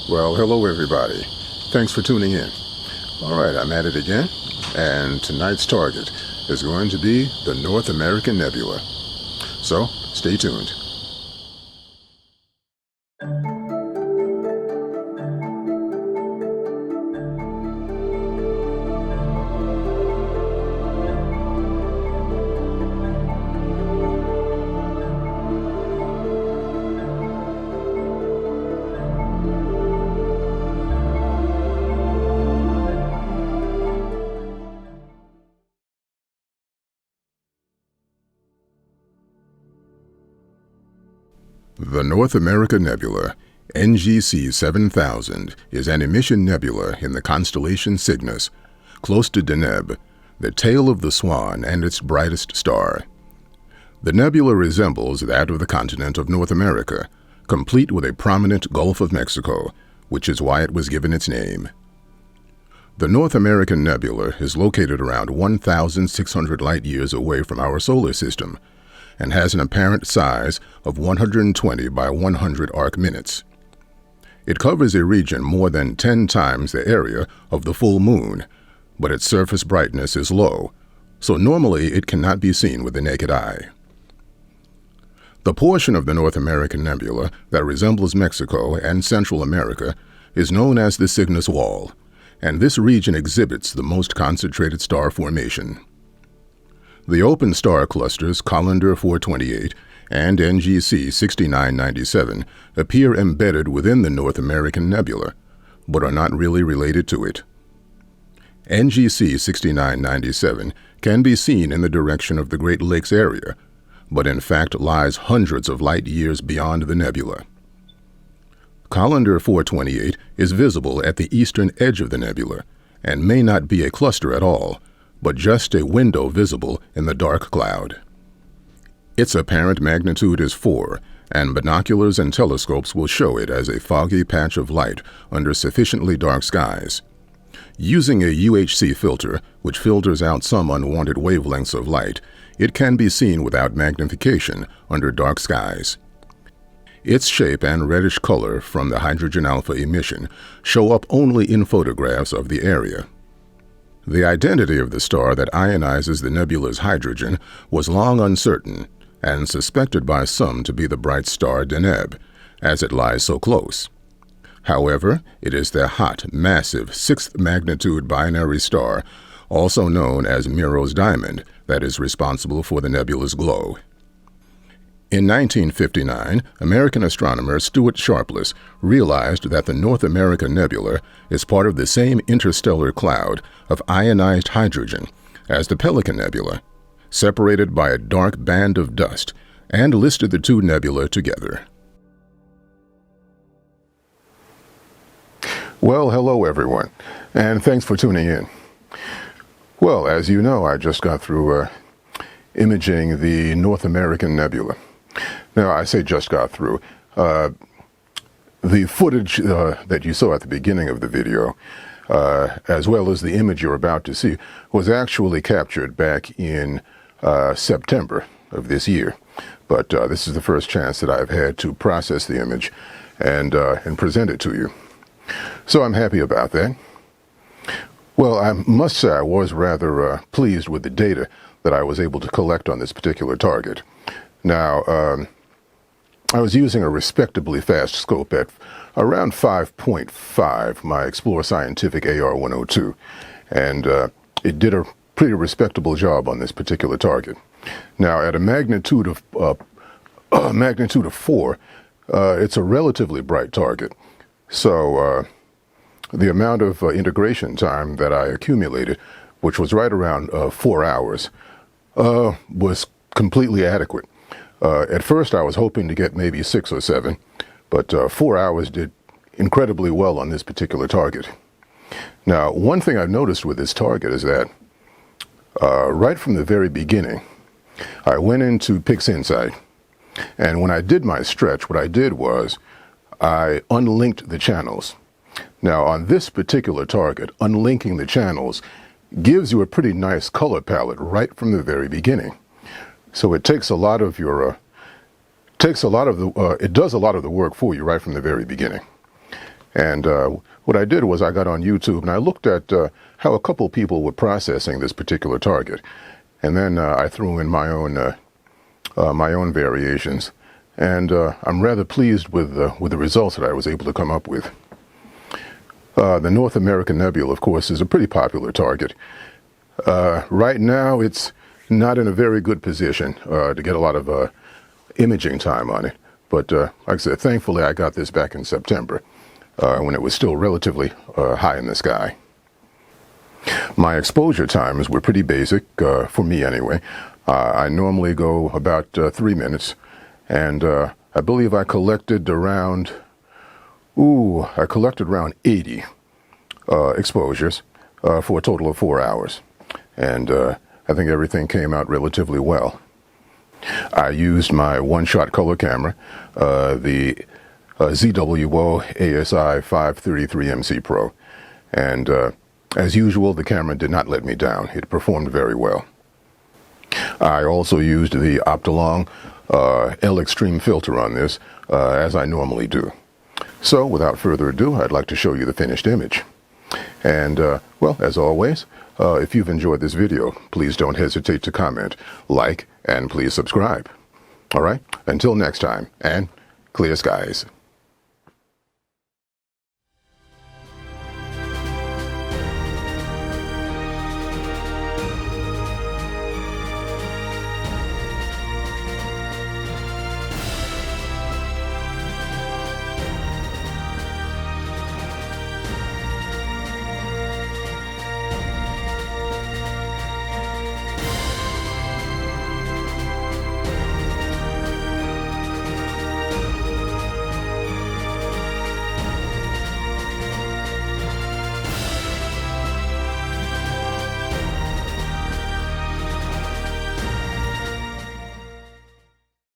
Well, hello everybody. Thanks for tuning in. Alright, I'm at it again, and tonight's target is going to be the North American Nebula. So, stay tuned. The North American Nebula, NGC 7000, is an emission nebula in the constellation Cygnus, close to Deneb, the tail of the swan and its brightest star. The nebula resembles that of the continent of North America, complete with a prominent Gulf of Mexico, which is why it was given its name. The North American Nebula is located around 1,600 light-years away from our solar system, and has an apparent size of 120 by 100 arc-minutes. It covers a region more than 10 times the area of the full moon, but its surface brightness is low, so normally it cannot be seen with the naked eye. The portion of the North American Nebula that resembles Mexico and Central America is known as the Cygnus Wall, and this region exhibits the most concentrated star formation. The open star clusters Colander 428 and NGC 6997 appear embedded within the North American Nebula, but are not really related to it. NGC 6997 can be seen in the direction of the Great Lakes area, but in fact lies hundreds of light-years beyond the nebula. Colander 428 is visible at the eastern edge of the nebula, and may not be a cluster at all, but just a window visible in the dark cloud. Its apparent magnitude is 4, and binoculars and telescopes will show it as a foggy patch of light under sufficiently dark skies. Using a UHC filter, which filters out some unwanted wavelengths of light, it can be seen without magnification under dark skies. Its shape and reddish color from the hydrogen alpha emission show up only in photographs of the area. The identity of the star that ionizes the nebula's hydrogen was long uncertain and suspected by some to be the bright star Deneb, as it lies so close. However, it is the hot, massive, 6th magnitude binary star, also known as Miro's diamond, that is responsible for the nebula's glow. In 1959, American astronomer Stuart Sharpless realized that the North American Nebula is part of the same interstellar cloud of ionized hydrogen as the Pelican Nebula, separated by a dark band of dust, and listed the two nebulae together. Well, hello everyone, and thanks for tuning in. Well, as you know, I just got through imaging the North American Nebula. Now, I say just got through. The footage that you saw at the beginning of the video, as well as the image you're about to see, was actually captured back in September of this year. But this is the first chance that I've had to process the image and present it to you. So I'm happy about that. Well, I must say I was rather pleased with the data that I was able to collect on this particular target. Now, I was using a respectably fast scope at around 5.5, my Explore Scientific AR-102, and it did a pretty respectable job on this particular target. Now, at a magnitude of 4, it's a relatively bright target, so the amount of integration time that I accumulated, which was right around 4 hours, was completely adequate. At first I was hoping to get maybe 6 or 7, but 4 hours did incredibly well on this particular target. Now, one thing I've noticed with this target is that right from the very beginning, I went into PixInsight, and when I did my stretch, what I did was I unlinked the channels. Now, on this particular target, unlinking the channels gives you a pretty nice color palette right from the very beginning. So it takes a lot of your, it does a lot of the work for you right from the very beginning. And what I did was I got on YouTube and I looked at how a couple people were processing this particular target. And then I threw in my own variations. And I'm rather pleased with the results that I was able to come up with. The North American Nebula, of course, is a pretty popular target. Right now, it's not in a very good position to get a lot of imaging time on it. But like I said, thankfully, I got this back in September when it was still relatively high in the sky. My exposure times were pretty basic, for me anyway. I normally go about 3 minutes, and I believe I collected around 80 exposures for a total of 4 hours. And I think everything came out relatively well. I used my one-shot color camera, the ZWO ASI 533MC Pro. And as usual, the camera did not let me down. It performed very well. I also used the Optolong L Extreme filter on this, as I normally do. So, without further ado, I'd like to show you the finished image. And, well, as always, if you've enjoyed this video, please don't hesitate to comment, like, and please subscribe. All right? Until next time, and clear skies.